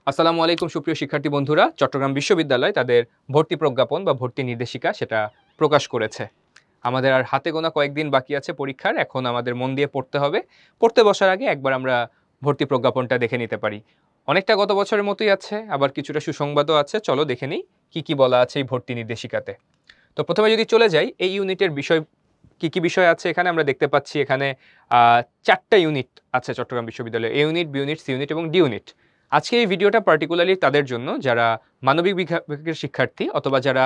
আসসালামু আলাইকুম সুপ্রিয় শিক্ষার্থী বন্ধুরা। চট্টগ্রাম বিশ্ববিদ্যালয় তাদের ভর্তি প্রজ্ঞাপন বা ভর্তি নির্দেশিকা সেটা প্রকাশ করেছে। আমাদের আর হাতে গোনা কয়েকদিন বাকি আছে পরীক্ষার। এখন আমাদের মন দিয়ে পড়তে হবে। পড়তে বসার আগে একবার আমরা ভর্তি প্রজ্ঞাপনটা দেখে নিতে পারি। অনেকটা গত বছরের মতোই আছে, আবার কিছুটা সুসংবাদও আছে। চলো দেখে নিই কি বলা আছে এই ভর্তি নির্দেশিকাতে। তো প্রথমে যদি চলে যাই, এই ইউনিটের বিষয় কি বিষয় আছে এখানে আমরা দেখতে পাচ্ছি। এখানে 4টা ইউনিট আছে চট্টগ্রাম বিশ্ববিদ্যালয়ে: A unit, B unit, C unit এবং ডি ইউনিট। আজকে এই ভিডিওটা পার্টিকুলারলি তাদের জন্য যারা মানবিক বিভাগের শিক্ষার্থী অথবা যারা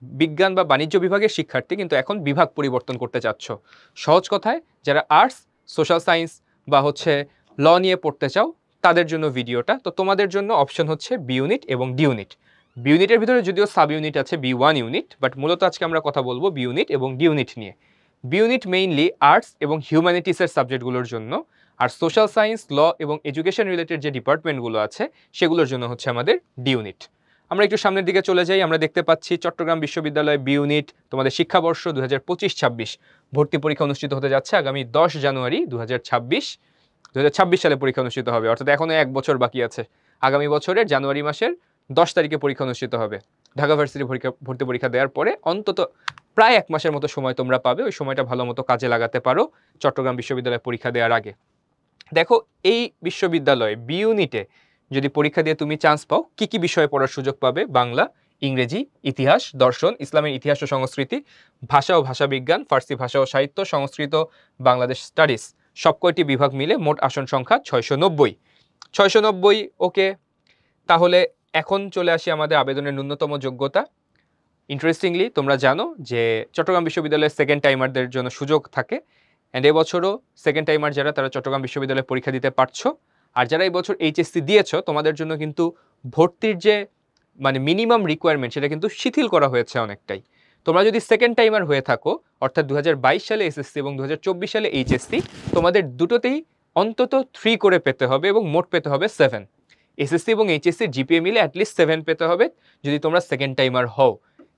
বিজ্ঞান বা বাণিজ্য বিভাগের শিক্ষার্থী কিন্তু এখন বিভাগ পরিবর্তন করতে চাচ্ছ। সহজ কথায় যারা আর্টস, সোশ্যাল সায়েন্স বা ল নিয়ে পড়তে চাও তাদের জন্য ভিডিওটা। তো তোমাদের জন্য অপশন হচ্ছে বি ইউনিট এবং ডি ইউনিট। বি ইউনিটের ভিতরে যদিও সাব ইউনিট আছে বি1 ইউনিট, বাট মূলত আজকে আমরা কথা বলবো বি ইউনিট এবং ডি ইউনিট নিয়ে। বি ইউনিট মেইনলি আর্টস এবং হিউম্যানিটিসের সাবজেক্টগুলোর জন্য, আর সোশ্যাল সায়েন্স, ল এবং এডুকেশন রিলেটেড যে ডিপার্টমেন্টগুলো আছে সেগুলোর জন্য হচ্ছে আমাদের ডি ইউনিট। আমরা একটু সামনের দিকে চলে যাই। আমরা দেখতে পাচ্ছি চট্টগ্রাম বিশ্ববিদ্যালয় বি ইউনিট তোমাদের শিক্ষাবর্ষ 2025-26 ভর্তি পরীক্ষা অনুষ্ঠিত হতে যাচ্ছে আগামী 10 জানুয়ারি 2026 সালে পরীক্ষা অনুষ্ঠিত হবে, অর্থাৎ এখনো 1 বছর বাকি আছে। আগামী বছরের জানুয়ারি মাসের 10 তারিখে পরীক্ষা অনুষ্ঠিত হবে। ঢাকা ভার্সিটি ভর্তি পরীক্ষা দেওয়ার পরে অন্তত প্রায় 1 মাসের মতো সময় তোমরা পাবে। ওই সময়টা ভালো মতো কাজে লাগাতে পারো চট্টগ্রাম বিশ্ববিদ্যালয়ে পরীক্ষা দেওয়ার আগে। দেখো, এই বিশ্ববিদ্যালয়ে বি ইউনিটে যদি পরীক্ষা দিয়ে তুমি চান্স পাও, কি বিষয়ে পড়ার সুযোগ পাবে: বাংলা, ইংরেজি, ইতিহাস, দর্শন, ইসলামের ইতিহাস ও সংস্কৃতি, ভাষা ও ভাষাবিজ্ঞান, ফার্সি ভাষা ও সাহিত্য, সংস্কৃত, বাংলাদেশ স্টাডিজ। সব কয়টি বিভাগ মিলে মোট আসন সংখ্যা 690। 690, ওকে। তাহলে এখন চলে আসি আমাদের আবেদনের ন্যূনতম যোগ্যতা। ইন্টারেস্টিংলি তোমরা জানো যে চট্টগ্রাম বিশ্ববিদ্যালয়ের সেকেন্ড টাইমারদের জন্য সুযোগ থাকে, অ্যান্ড এবছরও সেকেন্ড টাইমার যারা তারা চট্টগ্রাম বিশ্ববিদ্যালয়ে পরীক্ষা দিতে পারছো। আর যারা এই বছর এইচএসসি দিয়েছো তোমাদের জন্য কিন্তু ভর্তির যে মিনিমাম রিকোয়ারমেন্ট সেটা কিন্তু শিথিল করা হয়েছে অনেকটাই। তোমরা যদি সেকেন্ড টাইমার হয়ে থাকো, অর্থাৎ 2022 সালে এসএসসি এবং 2024 সালে এইচএসসি, তোমাদের দুটোতেই অন্তত 3 করে পেতে হবে এবং মোট পেতে হবে 7। এসএসসি এবং এইচএসসি জিপিএ মিলে অ্যাটলিস্ট 7 পেতে হবে যদি তোমরা সেকেন্ড টাইমার হও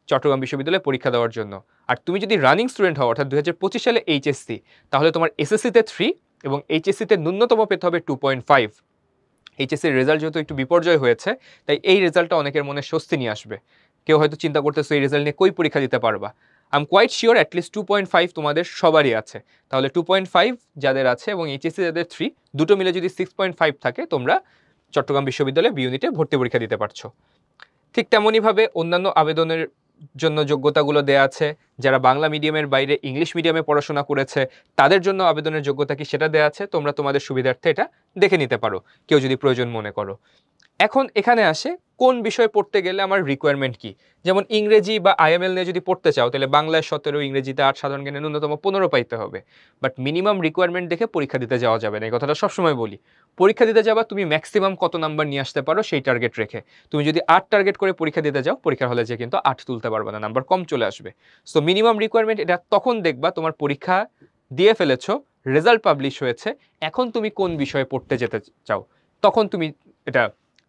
চট্টগ্রাম বিশ্ববিদ্যালয়ে পরীক্ষা দেওয়ার জন্য। আর তুমি যদি রানিং স্টুডেন্ট হও, অর্থাৎ 2025 সালে এইচএসসি, তাহলে তোমার এসএসসিতে 3 এবং এইচএসসিতে ন্যূনতম পেতে হবে 2.5। এইচএসসির রেজাল্ট যেহেতু একটু বিপর্যয় হয়েছে, তাই এই রেজাল্টটা অনেকের মনে স্বস্তি নিয়ে আসবে। কেউ হয়তো চিন্তা করতেছো এই রেজাল্ট নিয়ে কই পরীক্ষা দিতে পারবা। I am quite sure at least 2.5 তোমাদের সবারই আছে। তাহলে 2.5 যাদের আছে এবং এইচএসসি যাদের 3, দুটো মিলে যদি 6.5 থাকে, তোমরা চট্টগ্রাম বিশ্ববিদ্যালয়ে বি ইউনিটে ভর্তি পরীক্ষা দিতে পারছো। ঠিক তেমনইভাবে অন্যান্য আবেদনের জন্য যোগ্যতাগুলো দেয়া আছে। যারা বাংলা মিডিয়ামের বাইরে ইংলিশ মিডিয়ামে পড়াশোনা করেছে তাদের জন্য আবেদনের যোগ্যতা কি সেটা দেয়া আছে। তোমরা তোমাদের সুবিধার্থে এটা দেখে নিতে পারো কেউ যদি প্রয়োজন মনে করো। এখন এখানে আসে কোন বিষয় পড়তে গেলে আমার রিকোয়ারমেন্ট কি। যেমন ইংরেজি বা আইএমএল নিয়ে যদি পড়তে চাও তাহলে বাংলায় 17, ইংরেজিতে 8, সাধারণ জ্ঞানে ন্যূনতম 15 পাইতে হবে। বাট মিনিমাম রিকোয়ারমেন্ট দেখে পরীক্ষা দিতে যাওয়া যাবে না, এই কথাটা সবসময় বলি। পরীক্ষা দিতে যাবা তুমি ম্যাক্সিমাম কত নাম্বার নিয়ে আসতে পারো সেই টার্গেট রেখে। তুমি যদি 8 টার্গেট করে পরীক্ষা দিতে যাও, পরীক্ষার হলে যে কিন্তু 8 তুলতে পারবে না, নাম্বার কম চলে আসবে। সো মিনিমাম রিকোয়ারমেন্ট এটা তখন দেখবা তোমার পরীক্ষা দিয়ে ফেলেছো, রেজাল্ট পাবলিশ হয়েছে, এখন তুমি কোন বিষয়ে পড়তে যেতে চাও তখন তুমি এটা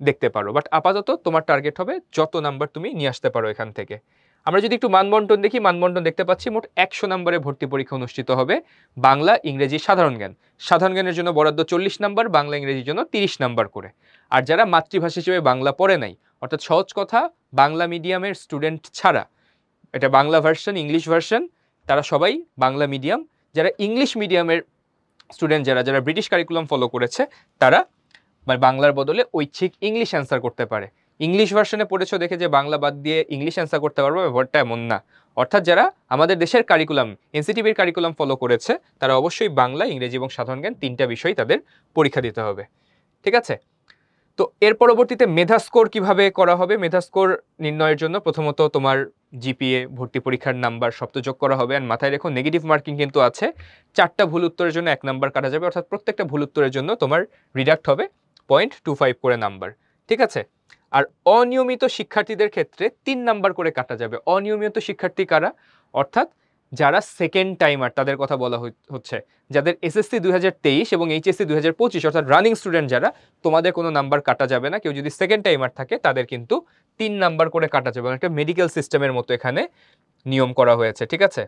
দেখতে পারো। বাট আপাতত তোমার টার্গেট হবে যত নাম্বার তুমি নিয়ে আসতে পারো এখান থেকে। আমরা যদি একটু মানবন্টন দেখি, মানবন্টন দেখতে পাচ্ছি মোট 100 নম্বরে ভর্তি পরীক্ষা অনুষ্ঠিত হবে। বাংলা, ইংরেজি, সাধারণ জ্ঞান। সাধারণ জ্ঞানের জন্য বরাদ্দ 40 নাম্বার, বাংলা ইংরেজির জন্য 30 নাম্বার করে। আর যারা মাতৃভাষা হিসেবে বাংলা পড়ে নাই, অর্থাৎ সহজ কথা বাংলা মিডিয়ামের স্টুডেন্ট ছাড়া, এটা বাংলা ভার্সন, ইংলিশ ভার্সন, তারা সবাই বাংলা মিডিয়াম। যারা ইংলিশ মিডিয়ামের স্টুডেন্ট, যারা ব্রিটিশ কারিকুলাম ফলো করেছে, তারা বাংলার বদলে ঐচ্ছিক ইংলিশ অ্যান্সার করতে পারে। ইংলিশ ভার্সনে পড়েছো দেখে যে বাংলা বাদ দিয়ে ইংলিশ অ্যান্সার করতে পারবে ব্যাপারটা এমন না। অর্থাৎ যারা আমাদের দেশের কারিকুলাম, এনসিটিভির কারিকুলাম ফলো করেছে, তারা অবশ্যই বাংলা, ইংরেজি এবং সাধারণ জ্ঞান 3টা বিষয় তাদের পরীক্ষা দিতে হবে। ঠিক আছে? তো এর পরবর্তীতে মেধা স্কোর কিভাবে করা হবে? মেধা স্কোর নির্ণয়ের জন্য প্রথমত তোমার জিপিএ, ভর্তি পরীক্ষার নাম্বার সব তো যোগ করা হবে। আর মাথায় রেখো নেগেটিভ মার্কিং কিন্তু আছে। 4টা ভুল উত্তরের জন্য 1 নাম্বার কাটা যাবে, অর্থাৎ প্রত্যেকটা ভুল উত্তরের জন্য তোমার রিডাক্ট হবে 0.25 করে নাম্বার। ঠিক আছে? আর অনিয়মিত শিক্ষার্থীদের ক্ষেত্রে 3 নাম্বার করে কাটা যাবে। অনিয়মিত শিক্ষার্থী কারা? অর্থাৎ যারা সেকেন্ড টাইমার তাদের কথা বলা হচ্ছে, যাদের এসএসসি 2023 এবং এইচএসসি 2025, অর্থাৎ রানিং স্টুডেন্ট যারা, তোমাদের কোনো নাম্বার কাটা যাবে না। কেউ যদি সেকেন্ড টাইমার থাকে তাদের কিন্তু 3 নাম্বার করে কাটা যাবে। একটা মেডিকেল সিস্টেমের মতো এখানে নিয়ম করা হয়েছে। ঠিক আছে?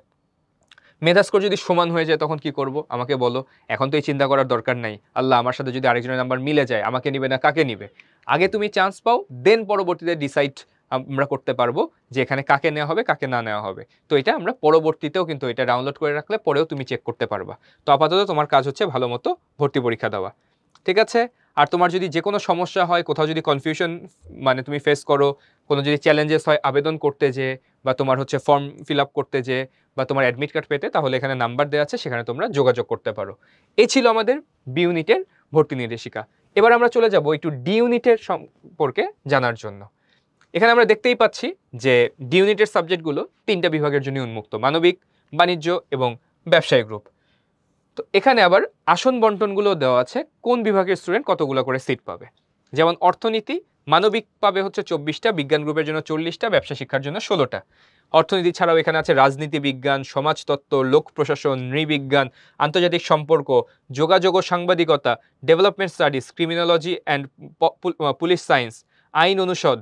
মেধা স্কোর যদি সমান হয়ে যায় তখন কি করব আমাকে বলো। এখন তো এই চিন্তা করার দরকার নাই, আল্লাহ আমার সাথে যদি আরেকজনের নাম্বার মিলে যায় আমাকে নিবে না কাকে নিবে। আগে তুমি চান্স পাও, দেন পরবর্তীতে ডিসাইড আমরা করতে পারবো যে এখানে কাকে নেওয়া হবে কাকে না নেওয়া হবে। তো এটা আমরা পরবর্তীতেও কিন্তু এটা ডাউনলোড করে রাখলে পরেও তুমি চেক করতে পারবা। তো আপাতত তোমার কাজ হচ্ছে ভালো মতো ভর্তি পরীক্ষা দেওয়া, ঠিক আছে? আর তোমার যদি যে কোনো সমস্যা হয়, কোথাও যদি কনফিউশন মানে তুমি ফেস করো, কোনো যদি চ্যালেঞ্জেস হয় আবেদন করতে যে, বা তোমার হচ্ছে ফর্ম ফিল আপ করতে যে, বা তোমার অ্যাডমিট কার্ড পেতে, তাহলে এখানে নাম্বার দেওয়া আছে, সেখানে তোমরা যোগাযোগ করতে পারো। এই ছিল আমাদের বি ইউনিটের ভর্তি নির্দেশিকা। এবার আমরা চলে যাব একটু ডি ইউনিটের সম্পর্কে জানার জন্য। এখানে আমরা দেখতেই পাচ্ছি যে ডি ইউনিটের সাবজেক্টগুলো 3টা বিভাগের জন্য উন্মুক্ত: মানবিক, বাণিজ্য এবং ব্যবসায় গ্রুপ। তো এখানে আবার আসন বন্টনগুলো দেওয়া আছে, কোন বিভাগের স্টুডেন্ট কতগুলো করে সিট পাবে। যেমন অর্থনীতি, মানবিক পাবে হচ্ছে 24টা, বিজ্ঞান গ্রুপের জন্য 40টা, ব্যবসা শিক্ষার জন্য 16টা। অর্থনীতি ছাড়াও এখানে আছে রাজনীতি বিজ্ঞান, সমাজতত্ত্ব, লোক প্রশাসন, নৃবিজ্ঞান, আন্তর্জাতিক সম্পর্ক, যোগাযোগ ও সাংবাদিকতা, development studies, criminology and police science, আইন অনুষদ,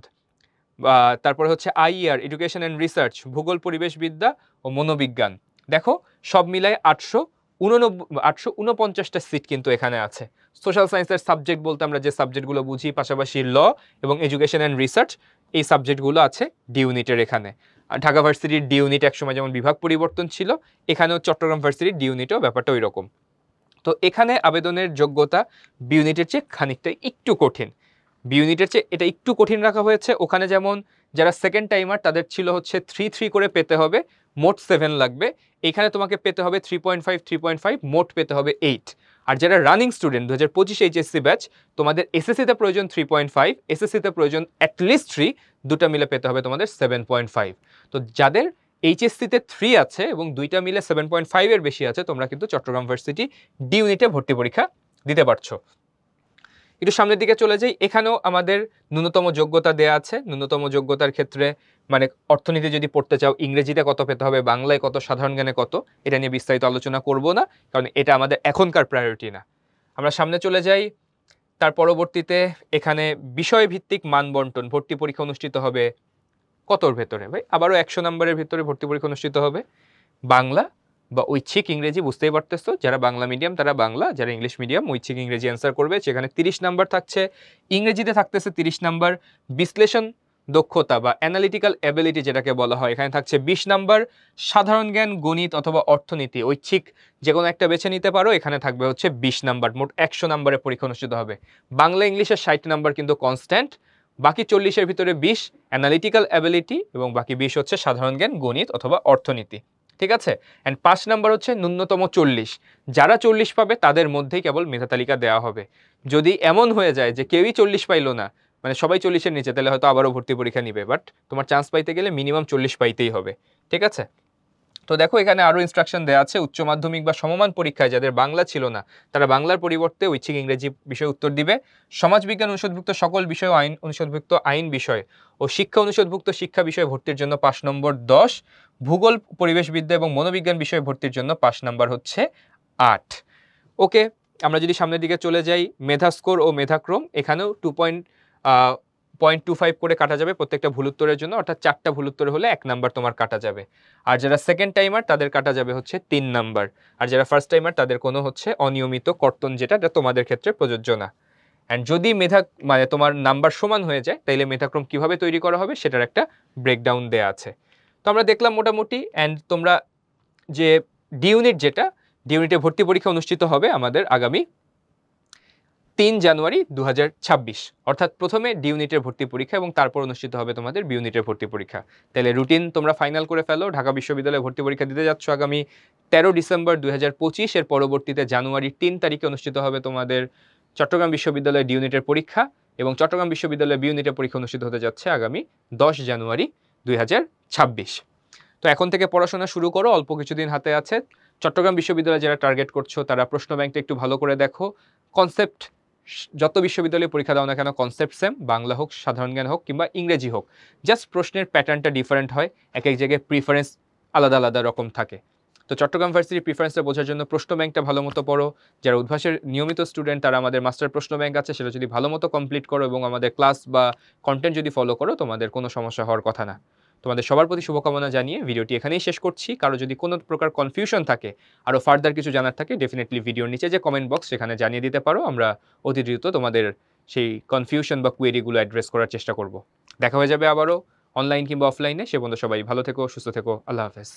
তারপরে হচ্ছে আইইআর, এডুকেশন অ্যান্ড রিসার্চ, ভূগোল পরিবেশবিদ্যা ও মনোবিজ্ঞান। দেখো সব মিলায় 849টা সিট কিন্তু এখানে আছে। সোশ্যাল সায়েন্সের সাবজেক্ট বলতে আমরা যে সাবজেক্টগুলো বুঝি, পাশাপাশি ল এবং এডুকেশন অ্যান্ড রিসার্চ, এই সাবজেক্টগুলো আছে ডি ইউনিটের এখানে। আর ঢাকা ভার্সিটির ডি ইউনিট একসময় যেমন বিভাগ পরিবর্তন ছিল, এখানেও চট্টগ্রাম ভার্সিটির ডি ইউনিটেও ব্যাপারটা ওই রকম। তো এখানে আবেদনের যোগ্যতা বি ইউনিটের চেয়ে খানিকটা একটু কঠিন। বি ইউনিটের চেয়ে এটা একটু কঠিন রাখা হয়েছে। ওখানে যেমন যারা সেকেন্ড টাইমার তাদের ছিল হচ্ছে 3 করে পেতে হবে, মোট 7 লাগবে। এখানে তোমাকে পেতে হবে 3.5, মোট পেতে হবে 8। আর যারা রানিং স্টুডেন্ট 2025 এইচএসসি ব্যাচ, তোমাদের এসএসসিতে প্রয়োজন 3.5, এসএসসিতে প্রয়োজন অ্যাটলিস্ট 3, দুটা মিলে পেতে হবে তোমাদের 7.5। তো যাদের এইচএসসিতে 3 আছে এবং দুইটা মিলে 7.5 এর বেশি আছে, তোমরা কিন্তু চট্টগ্রাম ভার্সিটি ডি ইউনিটে ভর্তি পরীক্ষা দিতে পারছো। একটু সামনের দিকে চলে যাই, এখানেও আমাদের ন্যূনতম যোগ্যতা দেয়া আছে। ন্যূনতম যোগ্যতার ক্ষেত্রে মানে অর্থনীতি যদি পড়তে চাও, ইংরেজিতে কত পেতে হবে, বাংলায় কত, সাধারণ জ্ঞানে কত, এটা নিয়ে বিস্তারিত আলোচনা করব না, কারণ এটা আমাদের এখনকার প্রায়োরিটি না। আমরা সামনে চলে যাই। তার পরবর্তীতে এখানে বিষয়ভিত্তিক মানবন্টন, ভর্তি পরীক্ষা অনুষ্ঠিত হবে কতর ভেতরে ভাই? আবারও 100 নম্বরের ভেতরে ভর্তি পরীক্ষা অনুষ্ঠিত হবে। বাংলা বা ঐচ্ছিক ইংরেজি, বুঝতেই পারতেছো, যারা বাংলা মিডিয়াম তারা বাংলা, যারা ইংলিশ মিডিয়াম ঐচ্ছিক ইংরেজি অ্যান্সার করবে। সেখানে 30 নাম্বার থাকছে, ইংরেজিতে থাকতেছে 30 নাম্বার। বিশ্লেষণ দক্ষতা বা অ্যানালিটিক্যাল অ্যাবিলিটি যেটাকে বলা হয়, এখানে থাকছে 20 নাম্বার। সাধারণ জ্ঞান, গণিত অথবা অর্থনীতি ঐচ্ছিক যে কোনো একটা বেছে নিতে পারো, এখানে থাকবে হচ্ছে 20 নাম্বার। মোট 100 নাম্বারের পরীক্ষা অনুষ্ঠিত হবে। বাংলা ইংলিশের 60 নাম্বার কিন্তু কনস্ট্যান্ট, বাকি 40-এর ভিতরে 20 অ্যানালিটিক্যাল অ্যাবিলিটি এবং বাকি 20 হচ্ছে সাধারণ জ্ঞান, গণিত অথবা অর্থনীতি, ঠিক আছে? অ্যান্ড 5 নাম্বার হচ্ছে ন্যূনতম 40। যারা 40 পাবে তাদের মধ্যেই কেবল মেধা তালিকা দেওয়া হবে। যদি এমন হয়ে যায় যে কেউই 40 পাইলো না, মানে সবাই 40-এর নিচে, তাহলে হয়তো আবারও ভর্তি পরীক্ষা নিবে, বাট তোমার চান্স পাইতে গেলে মিনিমাম 40 পাইতেই হবে, ঠিক আছে? তো দেখো এখানে আরও ইনস্ট্রাকশন দেওয়া আছে। উচ্চ মাধ্যমিক বা সমমান পরীক্ষায় যাদের বাংলা ছিল না, তারা বাংলার পরিবর্তে ঐচ্ছিক ইংরেজি বিষয়ে উত্তর দিবে। সমাজবিজ্ঞান অনুষদভুক্ত সকল বিষয়, আইন অনুষদভুক্ত আইন বিষয় ও শিক্ষা অনুষদভুক্ত শিক্ষা বিষয়ে ভর্তির জন্য 5 নম্বর 10। ভূগোল, পরিবেশবিদ্যা এবং মনোবিজ্ঞান বিষয়ে ভর্তির জন্য 5 নাম্বার হচ্ছে 8। ওকে, আমরা যদি সামনের দিকে চলে যাই, মেধা স্কোর ও মেধাক্রম, এখানেও 0.25 করে কাটা যাবে প্রত্যেকটা ভুল উত্তরের জন্য, অর্থাৎ 4টা ভুল উত্তর হলে 1 নাম্বার তোমার কাটা যাবে। আর যারা সেকেন্ড টাইমার তাদের কাটা যাবে হচ্ছে 3 নাম্বার। আর যারা ফার্স্ট টাইমার তাদের কোনো হচ্ছে অনিয়মিত কর্তন, যেটা তোমাদের ক্ষেত্রে প্রযোজ্য না। অ্যান্ড যদি মেধা মানে তোমার নাম্বার সমান হয়ে যায়, তাইলে মেধাক্রম কিভাবে তৈরি করা হবে সেটার একটা ব্রেকডাউন দেয়া আছে। তো আমরা দেখলাম মোটামুটি। অ্যান্ড তোমরা যে ডি ইউনিট, যেটা ডি ইউনিটে ভর্তি পরীক্ষা অনুষ্ঠিত হবে আমাদের আগামী 3 জানুয়ারি 2026, অর্থাৎ প্রথমে ডি ইউনিটের ভর্তি পরীক্ষা এবং তারপর অনুষ্ঠিত হবে তোমাদের বি ইউনিটের ভর্তি পরীক্ষা। তাহলে রুটিন তোমরা ফাইনাল করে ফেলো। ঢাকা বিশ্ববিদ্যালয়ে ভর্তি পরীক্ষা দিতে যাচ্ছ আগামী 13 ডিসেম্বর 2025। এর পরবর্তীতে জানুয়ারির 3 তারিখে অনুষ্ঠিত হবে তোমাদের চট্টগ্রাম বিশ্ববিদ্যালয়ে ডি ইউনিটের পরীক্ষা, এবং চট্টগ্রাম বিশ্ববিদ্যালয়ে বি ইউনিটের পরীক্ষা অনুষ্ঠিত হতে যাচ্ছে আগামী 10 জানুয়ারি 2026। তো এখন থেকে পড়াশোনা শুরু করো, অল্প কিছুদিন হাতে আছে। চট্টগ্রাম বিশ্ববিদ্যালয়ে যারা টার্গেট করছো তারা প্রশ্ন ব্যাংকটা একটু ভালো করে দেখো। কনসেপ্ট, যত বিশ্ববিদ্যালয়ে পরীক্ষা দাও না কেন, কনসেপ্ট সেম, বাংলা হোক, সাধারণ জ্ঞান হোক কিংবা ইংরেজি হোক, জাস্ট প্রশ্নের প্যাটার্নটা ডিফারেন্ট হয়, এক এক জায়গায় প্রিফারেন্স আলাদা আলাদা রকম থাকে। তো চট্টগ্রাম ভার্সিটির প্রিফারেন্সটা বোঝার জন্য প্রশ্ন ব্যাংকটা ভালো মতো পড়ো। যারা উদ্ভাসের নিয়মিত স্টুডেন্ট তারা আমাদের মাস্টার প্রশ্ন ব্যাংক আছে, সেটা যদি ভালো মতো কমপ্লিট করো এবং আমাদের ক্লাস বা কন্টেন্ট যদি ফলো করো, তোমাদের কোনো সমস্যা হওয়ার কথা না। তোমাদের সবার প্রতি শুভকামনা জানিয়ে ভিডিওটি এখানেই শেষ করছি। কারো যদি কোনো প্রকার কনফিউশন থাকে, আরও ফার্দার কিছু জানার থাকে, ডেফিনেটলি ভিডিওর নিচে যে কমেন্ট বক্স সেখানে জানিয়ে দিতে পারো। আমরা অতি দ্রুত তোমাদের সেই কনফিউশন বা কোয়েরিগুলো অ্যাড্রেস করার চেষ্টা করব। দেখা হয়ে যাবে আবারও অনলাইন কিংবা অফলাইনে। সে পর্যন্ত সবাই ভালো থেকো, সুস্থ থেকো। আল্লাহ হাফেজ।